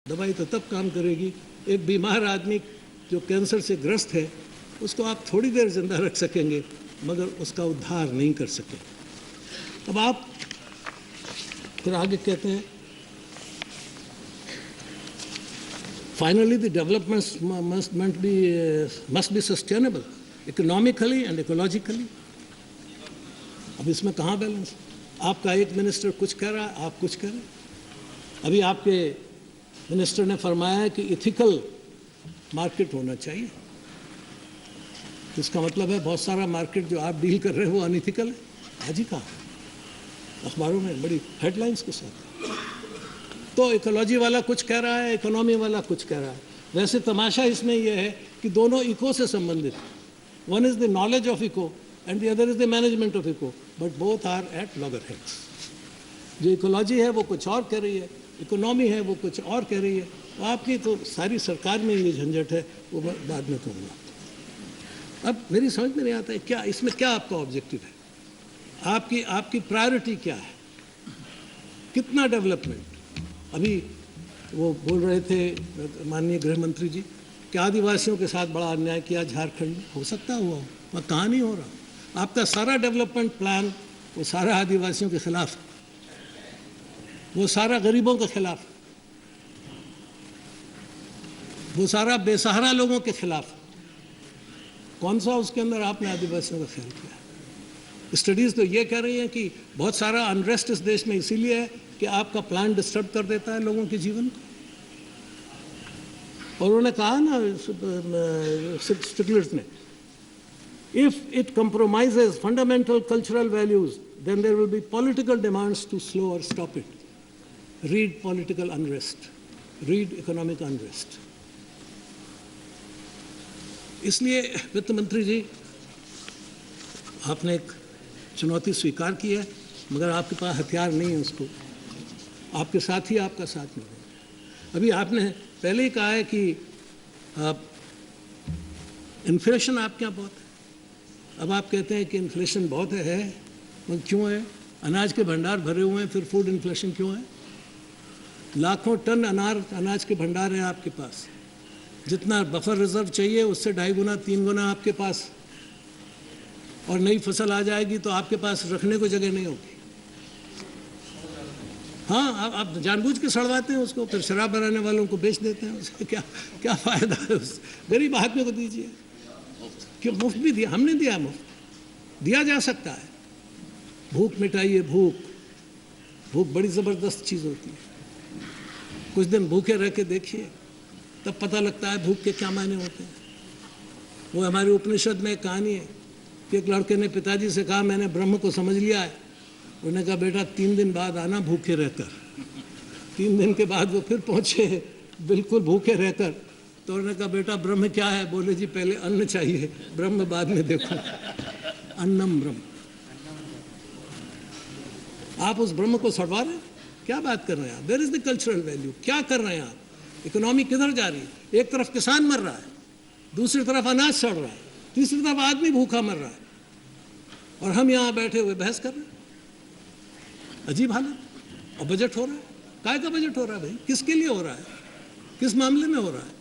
दवाई तो तब काम करेगी, एक बीमार आदमी जो कैंसर से ग्रस्त है उसको आप थोड़ी देर जिंदा रख सकेंगे मगर उसका उद्धार नहीं कर सके। अब आप फिर आगे कहते हैं finally the development must be sustainable economically and ecologically. अब इसमें कहाँ बैलेंस? आपका एक मिनिस्टर कुछ कह रहा है, आप कुछ कह रहे हैं। अभी आपके मिनिस्टर ने फरमाया है कि इथिकल मार्केट होना चाहिए। इसका मतलब है बहुत सारा मार्केट जो आप डील कर रहे हो वो अनइथिकल है। आज ही कहा अखबारों में बड़ी हेडलाइंस के साथ। तो इकोलॉजी वाला कुछ कह रहा है, इकोनॉमी वाला कुछ कह रहा है। वैसे तमाशा इसमें यह है कि दोनों इको से संबंधित है। One is the knowledge of eco and the other is the management of eco, but both are at loggerheads. जो इकोलॉजी है वो कुछ और कह रही है, इकोनॉमी है वो कुछ और कह रही है। तो आपकी तो सारी सरकार में ये झंझट है, वो बाद में कहूँगा। अब मेरी समझ में नहीं आता है क्या इसमें क्या आपका ऑब्जेक्टिव है, आपकी प्रायोरिटी क्या है, कितना डेवलपमेंट? अभी वो बोल रहे थे माननीय गृह मंत्री जी कि आदिवासियों के साथ बड़ा अन्याय किया झारखंड में। हो सकता हुआ हो, वह कहाँ नहीं हो रहा। आपका सारा डेवलपमेंट प्लान वो सारा आदिवासियों के खिलाफ, वो सारा गरीबों के खिलाफ, वो सारा बेसहारा लोगों के खिलाफ। कौन सा उसके अंदर आपने आदिवासियों का ख्याल किया? स्टडीज़ तो ये कह रही हैं कि बहुत सारा अनरेस्ट इस देश में इसीलिए है कि आपका प्लान डिस्टर्ब कर देता है लोगों के जीवन को। और उन्होंने कहा ना स्टिग्लिट्ज़ ने, if it compromises fundamental cultural values then there will be political demands to slow or stop it. Read political unrest, read economic unrest. इसलिए वित्त मंत्री जी आपने एक चुनौती स्वीकार की है मगर आपके पास हथियार नहीं है उसको, आपके साथ ही आपका साथ नहीं है। अभी आपने पहले ही कहा है कि इन्फ्लेशन आपके यहाँ बहुत है। अब आप कहते हैं कि इन्फ्लेशन बहुत है, मगर क्यों है? अनाज के भंडार भरे हुए हैं, फिर फूड इन्फ्लेशन क्यों है? लाखों टन अनाज के भंडार हैं आपके पास, जितना बफर रिजर्व चाहिए उससे 2.5 गुना 3 गुना आपके पास, और नई फसल आ जाएगी तो आपके पास रखने को जगह नहीं होगी। हाँ, आप जानबूझ के सड़वाते हैं उसको, फिर शराब बनाने वालों को बेच देते हैं। उसका क्या फ़ायदा है? उस गरीब आदमी को दीजिए। क्यों मुफ्त भी दिया? हमने दिया, मुफ्त दिया जा सकता है। भूख मिटाइए, भूख बड़ी ज़बरदस्त चीज़ होती है। कुछ दिन भूखे रह के देखिए, तब पता लगता है भूख के क्या मायने होते हैं। वो हमारे उपनिषद में एक कहानी है कि एक लड़के ने पिताजी से कहा मैंने ब्रह्म को समझ लिया है। उन्होंने कहा बेटा 3 दिन बाद आना भूखे रहकर। 3 दिन के बाद वो फिर पहुँचे बिल्कुल भूखे रहकर। तो उन्होंने कहा बेटा ब्रह्म क्या है? बोले जी पहले अन्न चाहिए, ब्रह्म बाद में देखो। अन्नम ब्रह्म। आप उस ब्रह्म को सड़वा रहे हैं? क्या बात कर रहे हैं आप? Where is the cultural value? क्या कर रहे हैं आप? इकोनॉमी किधर जा रही है? एक तरफ किसान मर रहा है, दूसरी तरफ अनाज सड़ रहा है, तीसरी तरफ आदमी भूखा मर रहा है, और हम यहाँ बैठे हुए बहस कर रहे हैं। अजीब हालत। और बजट हो रहा है, काय का बजट हो रहा है भाई? किसके लिए हो रहा है? किस मामले में हो रहा है?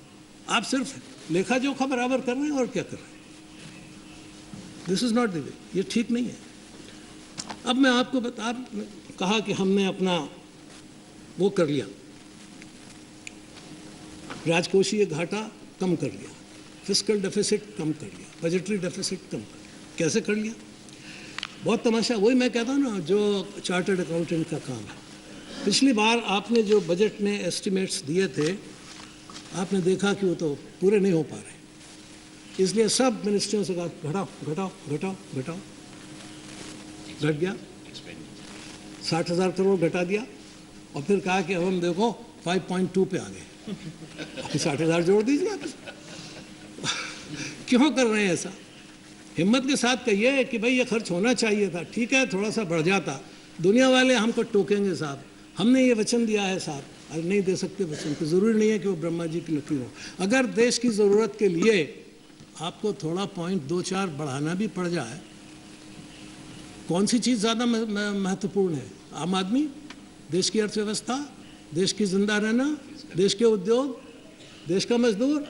आप सिर्फ लेखा जोखा बराबर कर रहे हैं और क्या कर रहे हैं? This is not the way. ये ठीक नहीं है। अब मैं आपको कहा कि हमने अपना वो कर लिया, राजकोषीय घाटा कम कर लिया, फिस्कल डेफिसिट कम कर लिया, बजटरी डेफिसिट कम कर लिया। कैसे कर लिया? बहुत तमाशा। वही मैं कहता हूँ ना, जो चार्टर्ड अकाउंटेंट का काम है। पिछली बार आपने जो बजट में एस्टिमेट्स दिए थे, आपने देखा कि वो तो पूरे नहीं हो पा रहे। इसलिए सब मिनिस्ट्रियों से कहा घटाओ घटाओ घटाओ घटाओ। घट गया, 60,000 करोड़ घटा दिया, और फिर कहा कि अब हम देखो 5.2 पे आ गए। 60,000 जोड़ दीजिए आप। क्यों कर रहे हैं ऐसा? हिम्मत के साथ कहिए कि भाई ये खर्च होना चाहिए था, ठीक है थोड़ा सा बढ़ जाता। दुनिया वाले हमको टोकेंगे साहब, हमने ये वचन दिया है साहब, और नहीं दे सकते वचन। तो ज़रूरी नहीं है कि वो ब्रह्मा जी की लकीर हो। अगर देश की ज़रूरत के लिए आपको थोड़ा 0.24 बढ़ाना भी पड़ जाए, कौन सी चीज़ ज़्यादा महत्वपूर्ण है? आम आदमी, देश की अर्थव्यवस्था, देश की जिंदा रहना, देश के उद्योग, देश का मजदूर,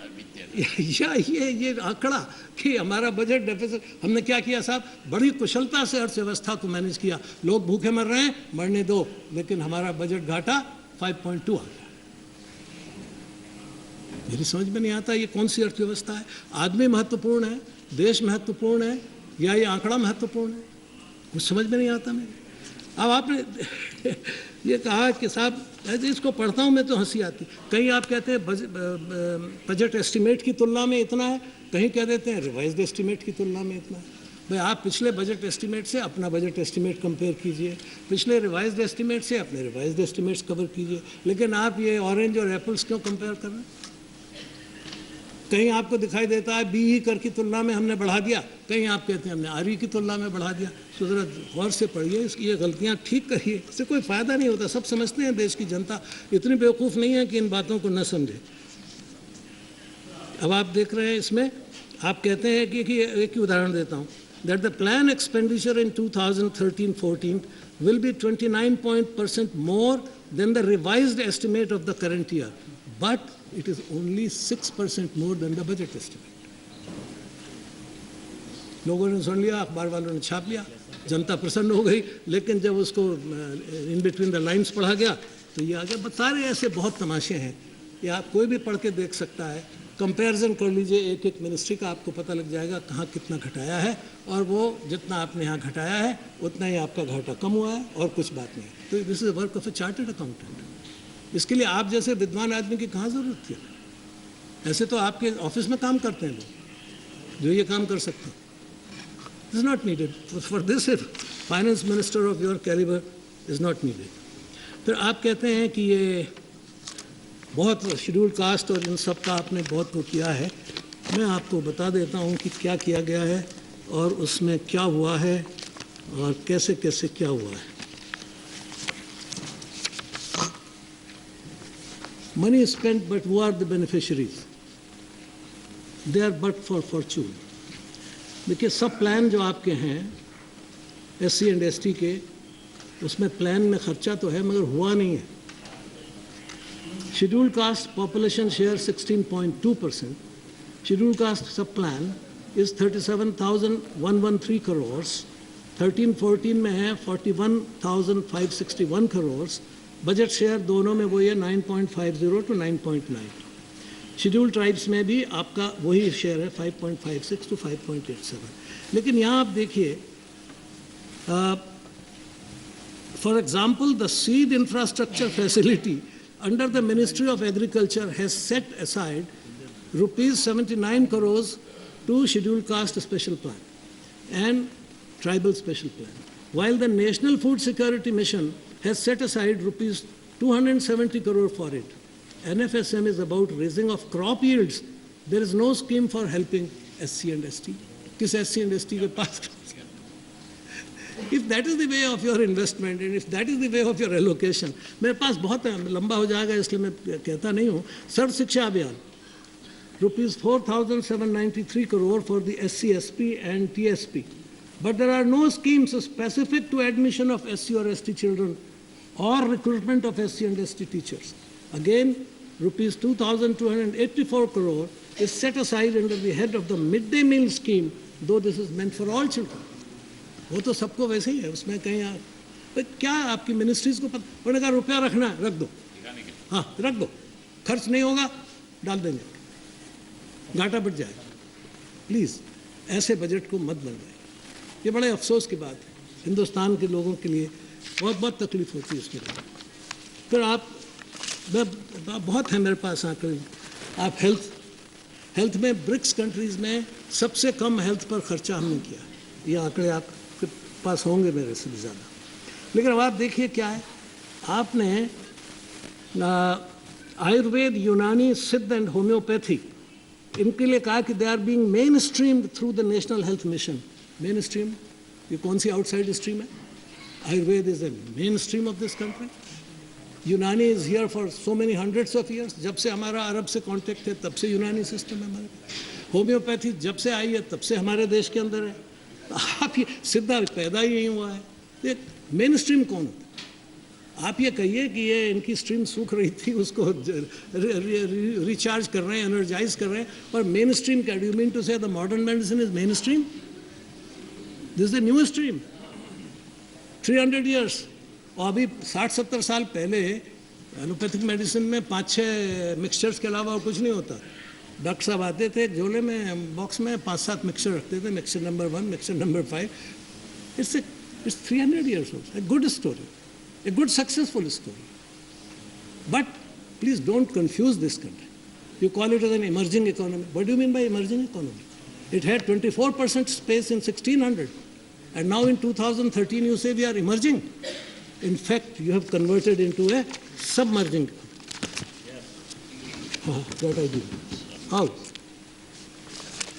या ये आंकड़ा कि हमारा बजट डेफिसिट, हमने क्या किया साहब, बड़ी कुशलता से अर्थव्यवस्था को मैनेज किया। लोग भूखे मर रहे हैं, मरने दो, लेकिन हमारा बजट घाटा 5.2 आ गया। मेरी समझ में नहीं आता ये कौन सी अर्थव्यवस्था है। आदमी महत्वपूर्ण है, देश महत्वपूर्ण है, या ये आंकड़ा महत्वपूर्ण है, कुछ समझ में नहीं आता मेरे। अब आपने ये कहा कि साहब, ऐसे इसको पढ़ता हूँ मैं तो हंसी आती। कहीं आप कहते हैं बजट एस्टिमेट की तुलना में इतना है, कहीं कह देते हैं रिवाइज्ड एस्टिमेट की तुलना में इतना है। भाई आप पिछले बजट एस्टिमेट से अपना बजट एस्टिमेट कंपेयर कीजिए, पिछले रिवाइज्ड एस्टिमेट से अपने रिवाइज्ड एस्टिमेट्स कवर कीजिए, लेकिन आप ये ऑरेंज और एप्पल्स क्यों कंपेयर कर रहे हैं? कहीं आपको दिखाई देता है बीई कर की तुलना में हमने बढ़ा दिया, कहीं आप कहते हैं हमने आरई की तुलना में बढ़ा दिया। तो ज़रा गौर से पढ़िए, ये गलतियां ठीक करिए, इससे कोई फ़ायदा नहीं होता। सब समझते हैं, देश की जनता इतनी बेवकूफ़ नहीं है कि इन बातों को न समझे। अब आप देख रहे हैं इसमें, आप कहते हैं कि एक ही उदाहरण देता हूँ, that the plan expenditure in 2013-14 will be 29% more than the revised estimate of the current year, but it is only 6% more than the budget estimate. लोगों ने सुन लिया, अखबार वालों ने छाप लिया, जनता प्रसन्न हो गई, लेकिन जब उसको इन बिटवीन द लाइंस पढ़ा गया तो ये आ गया। सारे ऐसे बहुत तमाशे हैं, ये आप कोई भी पढ़ के देख सकता है। कंपैरिजन कर लीजिए एक एक मिनिस्ट्री का, आपको पता लग जाएगा कहाँ कितना घटाया है, और वो जितना आपने यहाँ घटाया है उतना ही आपका घाटा कम हुआ है, और कुछ बात नहीं। तो this is work of A chartered accountant. इसके लिए आप जैसे विद्वान आदमी की कहाँ ज़रूरत थी? ऐसे तो आपके ऑफिस में काम करते हैं लोग जो ये काम कर सकते हैं। Is not needed for this, finance minister of your calibre is not needed. फिर आप कहते हैं कि ये बहुत शेड्यूल कास्ट और इन सब का आपने बहुत वो किया है। मैं आपको बता देता हूँ कि क्या किया गया है और उसमें क्या हुआ है और कैसे कैसे क्या हुआ है। Money is spent, but who are the beneficiaries? They are but for fortune. देखिए, सब प्लान जो आपके हैं SC and ST के, उसमें प्लान में खर्चा तो है मगर हुआ नहीं है। Schedule caste population share 16.2%, schedule caste सब प्लान इज 37,113 करोड़, 13-14 में है 41,561 करोड़। बजट शेयर दोनों में वही है 9.50 to 9.9। शेड्यूल ट्राइब्स में भी आपका वही शेयर है 5.56 to 5.87। लेकिन यहाँ आप देखिए, for example the seed infrastructure facility under the ministry of agriculture has set aside ₹79 crore to scheduled caste special plan and tribal special plan, while the National Food Security Mission has set aside ₹270 crore for it. NFSM is about raising of crop yields. There is no scheme for helping SC and ST. किस SC and ST के पास? If that is the way of your investment and if that is the way of your allocation, मेरे पास बहुत लंबा हो जाएगा इसलिए मैं कहता नहीं हूँ। सर्व शिक्षा अभियान ₹4,793 crore for the SC, SP and TSP. But there are no schemes specific to admission of SC or ST children or recruitment of SC and ST teachers. Again, ₹2,284 crore is set aside under the head of the midday meal scheme, though this is meant for all children. वो तो सबको वैसे ही है, उसमें कहीं क्या आपकी ministries को उन्होंने कहा रुपया रखना है रख दो, हाँ रख दो, खर्च नहीं होगा डाल देंगे, घाटा बढ़ जाएगा। प्लीज़ ऐसे बजट को मत बनवाइए, ये बड़े अफसोस की बात है। हिंदुस्तान के लोगों के लिए बहुत तकलीफ होती है इसके लिए। फिर आप बहुत है मेरे पास आंकड़े, आप हेल्थ में ब्रिक्स कंट्रीज़ में सबसे कम हेल्थ पर खर्चा हमने किया, ये आंकड़े आपके पास होंगे मेरे से भी ज़्यादा। लेकिन अब आप देखिए क्या है, आपने आयुर्वेद, यूनानी, सिद्ध एंड होम्योपैथी इनके लिए कहा कि they are being mainstream through the national health mission. Mainstream ये कौन सी आउटसाइड स्ट्रीम है? Ayurveda is the mainstream of this country. Unani is here for so many hundreds of years, जब से हमारा अरब से कॉन्टेक्ट है तब से यूनानी सिस्टम है हमारे पास। होम्योपैथी जब से आई है तब से हमारे देश के अंदर है। आप ये सिद्धा पैदा ही नहीं हुआ है। मेन स्ट्रीम कौन होता है? आप ये कहिए कि ये इनकी स्ट्रीम सूख रही थी, उसको रिचार्ज कर रहे हैं, एनर्जाइज कर रहे हैं, और मेन स्ट्रीम क्या? डू यू मीन टू से the modern medicine is main stream? This is the new stream 300 years. और अभी 60-70 साल पहले एलोपैथिक मेडिसिन में 5-6 मिक्सचर्स के अलावा और कुछ नहीं होता। डॉक्टर साहब आते थे झोले में, बॉक्स में 5-7 मिक्सचर रखते थे, mixture number 1, mixture number 5। It's 300 years old, a good story, a good successful story. But please don't confuse this country. You call it as an emerging economy. What do you mean by emerging economy? It had 24% space in 1600, and now in 2013 you say we are emerging. In fact, you have converted into a submerging. That I do. How?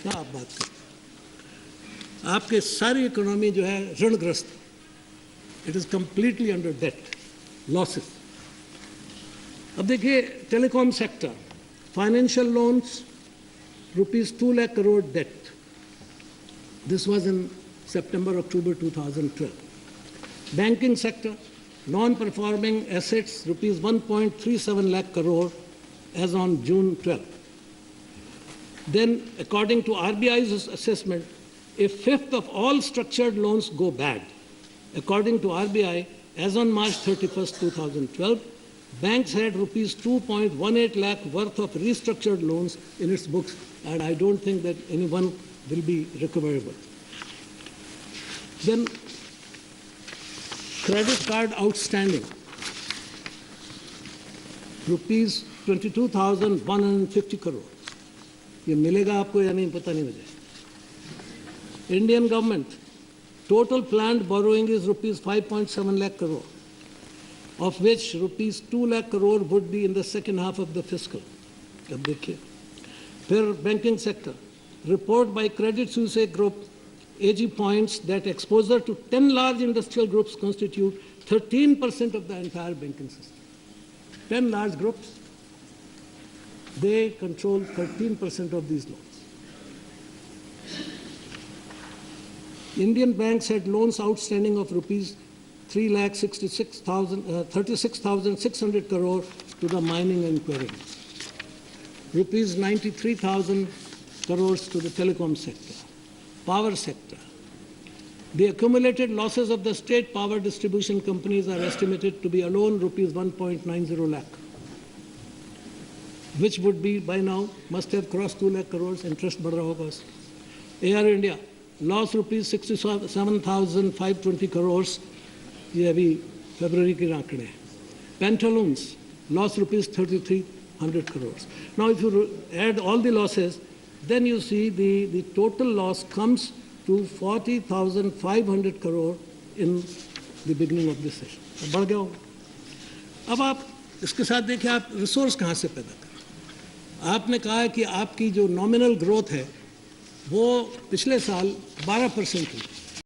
क्या आप बात करें? आपके सारी economy जो है ऋणग्रस्त, it is completely under debt, losses. अब देखिए telecom sector, financial loans ₹2 lakh crore debt. This was in September-October 2012. Banking sector, non-performing assets ₹1.37 lakh crore as on June 12. Then, according to RBI's assessment, a fifth of all structured loans go bad. According to RBI, as on March 31st, 2012, banks had ₹2.18 lakh worth of restructured loans in its books, and I don't think that anyone will be recoverable. Then, credit card outstanding, ₹22,150 crore. ये मिलेगा आपको या नहीं पता नहीं मुझे। Indian government, total planned borrowing is ₹5.7 lakh crore, of which ₹2 lakh crore would be in the second half of the fiscal. अब देखिए, फिर banking sector, report by Credit Suisse Group AG points that exposure to 10 large industrial groups constitute 13% of the entire banking system. 10 large groups, they control 13% of these loans. Indian banks had loans outstanding of ₹36,600 crore to the mining and quarrying, ₹93,000 crores to the telecom sector, power sector. The accumulated losses of the state power distribution companies are estimated to be alone ₹1.90 lakh, which would be by now must have crossed 2 lakh crores. Interest बढ़ रहा होगा उसका. Air India loss ₹67,520 crores. ये अभी फरवरी के आंकड़े हैं. Pantaloons loss ₹3,300 crores. Now, if you add all the losses, then you see the total loss comes to 40,500 crore in the beginning of this session. अब बढ़ गया होगा. अब आप इसके साथ देखिए आप रिसोर्स कहाँ से पैदा करें. आपने कहा कि आपकी जो नॉमिनल ग्रोथ है वो पिछले साल 12% हुई.